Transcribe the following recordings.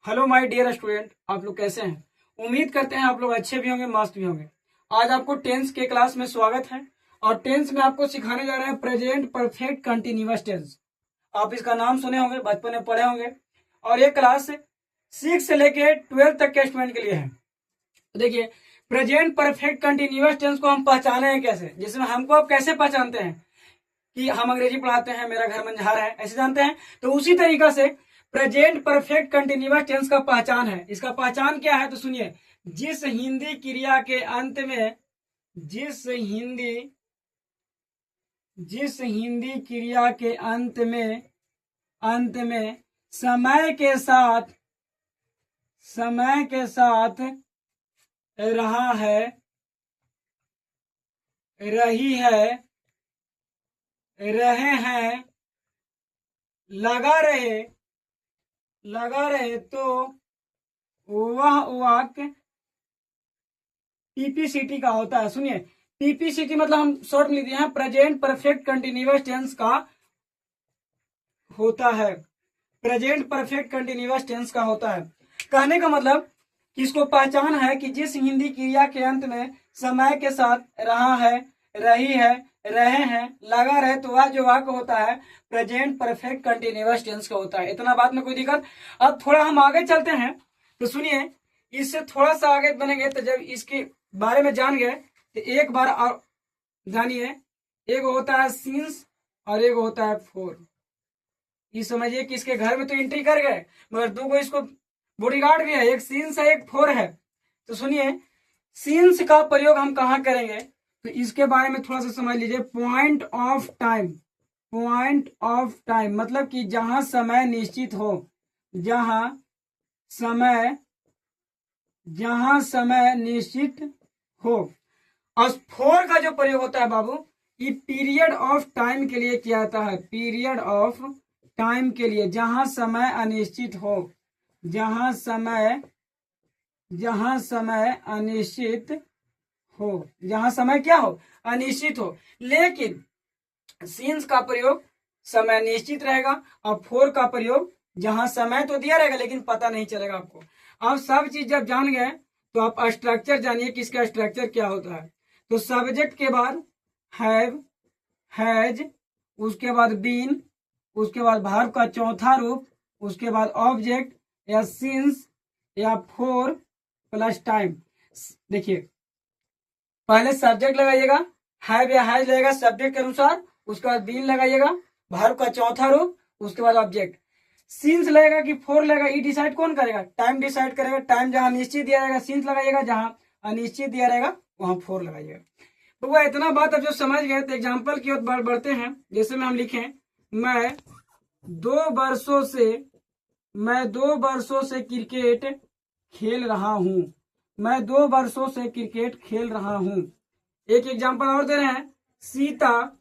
Hello my dear student, आप लोग कैसे हैं। उम्मीद करते हैं आप लोग अच्छे भी होंगे, मस्त भी होंगे। आज आपको टेंस के क्लास में स्वागत है और टेंस में आपको सिखाने जा रहे हैं प्रेजेंट परफेक्ट कंटिन्यूअस टेंस। आप इसका नाम सुने होंगे, बचपन में पढ़े होंगे और ये क्लास 6 से लेके 12 तक के स्टूडेंट के लिए है। तो देखिए, प्रेजेंट परफेक्ट कंटिन्यूअस टेंस को हम पहचाने हैं कैसे, जिसमें हमको आप कैसे पहचानते हैं कि हम अंग्रेजी पढ़ाते हैं, मेरा घर मंझार है, ऐसे जानते हैं। तो उसी तरीका से प्रेजेंट परफेक्ट कंटिन्यूअस टेंस का पहचान है। इसका पहचान क्या है तो सुनिए, जिस हिंदी क्रिया के अंत में जिस हिंदी क्रिया के अंत में समय के साथ रहा है, रही है, रहे हैं, लगा रहे तो वह वाक्य टीपीसीटी का होता है। सुनिए, टीपीसीटी मतलब हम शॉर्ट में लिख दिए हैं, प्रेजेंट परफेक्ट कंटिन्यूअस टेंस का होता है। प्रेजेंट परफेक्ट कंटिन्यूअस टेंस का होता है। कहने का मतलब कि इसको पहचान है कि जिस हिंदी क्रिया के अंत में समय के साथ रहा है, रही है, रहे हैं, लगा रहे तो वह जो वाक्य होता है प्रेजेंट परफेक्ट कंटिन्यूअस टेंस का होता है। इतना बात में कोई दिक्कत। अब थोड़ा हम आगे चलते हैं तो सुनिए, इससे थोड़ा सा आगे बनेंगे तो जब इसके बारे में जान गए तो एक बार और जानिए, एक होता है सिंस और एक होता है फोर। ये समझिए कि इसके घर में तो एंट्री कर गए मगर दो को इसको बॉडीगार्ड भी है, एक सिंस है एक फोर है। तो सुनिए, सिंस का प्रयोग हम कहाँ करेंगे तो इसके बारे में थोड़ा सा समझ लीजिए। पॉइंट ऑफ टाइम मतलब कि जहां समय निश्चित हो, जहां समय निश्चित हो। और फोर का जो प्रयोग होता है बाबू, ये पीरियड ऑफ टाइम के लिए किया जाता है। पीरियड ऑफ टाइम के लिए, जहां समय अनिश्चित हो, जहां समय अनिश्चित हो, जहां समय क्या हो, अनिश्चित हो। लेकिन सिंस का प्रयोग समय निश्चित रहेगा और फोर का प्रयोग जहां समय तो दिया रहेगा लेकिन पता नहीं चलेगा आपको। अब सब चीज जब जान गए तो आप स्ट्रक्चर जानिए कि इसका स्ट्रक्चर क्या होता है। तो सब्जेक्ट के बाद हैव, हैज, उसके बाद बीन, उसके बाद वर्ब का चौथा रूप, उसके बाद ऑब्जेक्ट या सिंस या फोर प्लस टाइम। देखिए, पहले सब्जेक्ट लगाइएगा, हैव या हैज लगेगा सब्जेक्ट के अनुसार, उसके बाद बीन लगाइएगा, वर्ब का चौथा रूप, उसके बाद ऑब्जेक्ट। सिंस लगेगा कि फोर लगेगा, ये डिसाइड कौन करेगा, टाइम डिसाइड करेगा। टाइम जहां निश्चित दिया रहेगा सिंस लगाइएगा, जहां अनिश्चित दिया रहेगा वहां फोर लगाइएगा। तो वह इतना बात अब जो समझ गए तो एग्जाम्पल की ओर बढ़ते हैं। जैसे में हम लिखें, मैं 2 वर्षों से क्रिकेट खेल रहा हूं। मैं 2 वर्षों से क्रिकेट खेल रहा हूं। एक एग्जाम्पल और दे रहे हैं, सीता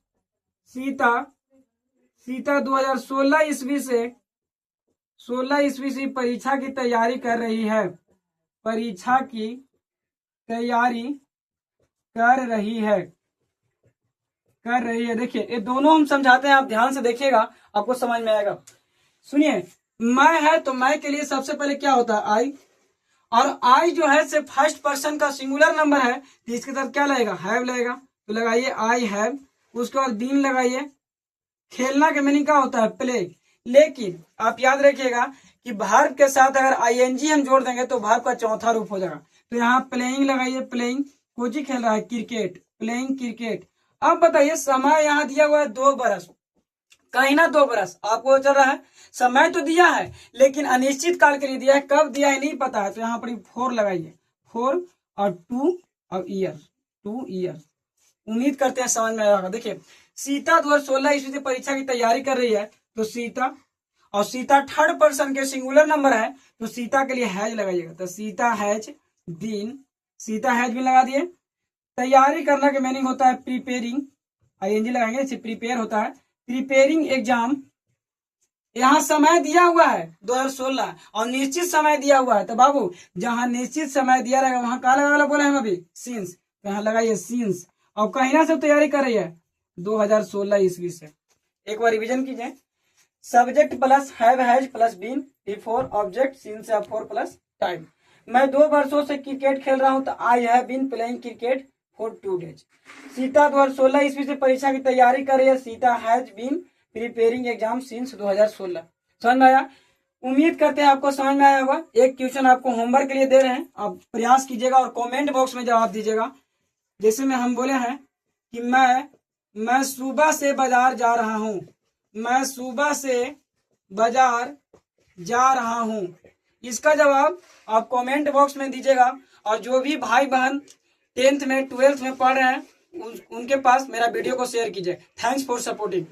2016 ईस्वी से परीक्षा की तैयारी कर रही है। परीक्षा की तैयारी कर रही है। देखिए, ये दोनों हम समझाते हैं, आप ध्यान से देखिएगा आपको समझ में आएगा। सुनिए, मैं है तो मैं के लिए सबसे पहले क्या होता है, आई। और आई जो है से फर्स्ट पर्सन का सिंगुलर नंबर है तो इसके साथ क्या लगेगा, हैव लगेगा। तो लगाइए आई हैव, उसके बाद बीन लगाइए। खेलना के मीनिंग क्या होता है, प्ले। लेकिन आप याद रखिएगा कि वर्ब के साथ अगर आईएनजी हम जोड़ देंगे तो वर्ब का चौथा रूप हो जाएगा। तो यहाँ प्लेइंग लगाइए, प्लेइंग, कोची खेल रहा है, क्रिकेट, प्लेइंग क्रिकेट। अब बताइए, समय यहाँ दिया हुआ है 2 बरस, कहीं ना 2 बरस आपको चल रहा है। समय तो दिया है लेकिन अनिश्चित काल के लिए दिया है, कब दिया है नहीं पता है। तो यहाँ पर 4 लगाइए, 4 और 2 और ईयर, 2 ईयर। उम्मीद करते हैं समझ में आएगा। देखिए, सीता 2016 ईस्वी से परीक्षा की तैयारी कर रही है तो सीता, और सीता थर्ड पर्सन के सिंगुलर नंबर है तो सीता के लिए हैज लगाइएगा। तो Sita has been, Sita has been लगा दिए। तैयारी करना के मीनिंग होता है प्रिपेयरिंग, आईएनजी लगाएंगे, इससे प्रिपेयर होता है, प्रिपेयरिंग एग्जाम। यहाँ समय दिया हुआ है 2016 और निश्चित समय दिया हुआ है। तो बाबू जहां निश्चित समय दिया रहेगा वहां कहा लगा बोले हम अभी, सिंस। तो यहाँ लगाइए सिंस। और कहीं ना से तैयारी कर रही है 2016 ईस्वी से। एक बार रिवीजन कीजिए, subject plus have has plus been before object since for plus time. मैं 2 वर्षों से क्रिकेट खेल रहा हूं तो I have been playing cricket for 2 days. Sita 2016 ईस्वी से परीक्षा की तैयारी कर रही है। Sita has been preparing exam since 2016। समझ में आया? उम्मीद करते हैं आपको समझ में आया होगा। एक क्वेश्चन आपको होमवर्क के लिए दे रहे हैं, आप प्रयास कीजिएगा और कमेंट बॉक्स में जवाब दीजिएगा। जैसे में हम बोले हैं कि मैं सुबह से बाजार जा रहा हूं। मैं सुबह से बाजार जा रहा हूं। इसका जवाब आप कमेंट बॉक्स में दीजिएगा। और जो भी भाई बहन 10th में 12th में पढ़ रहे हैं उनके पास मेरा वीडियो को शेयर कीजिए। Thanks for supporting.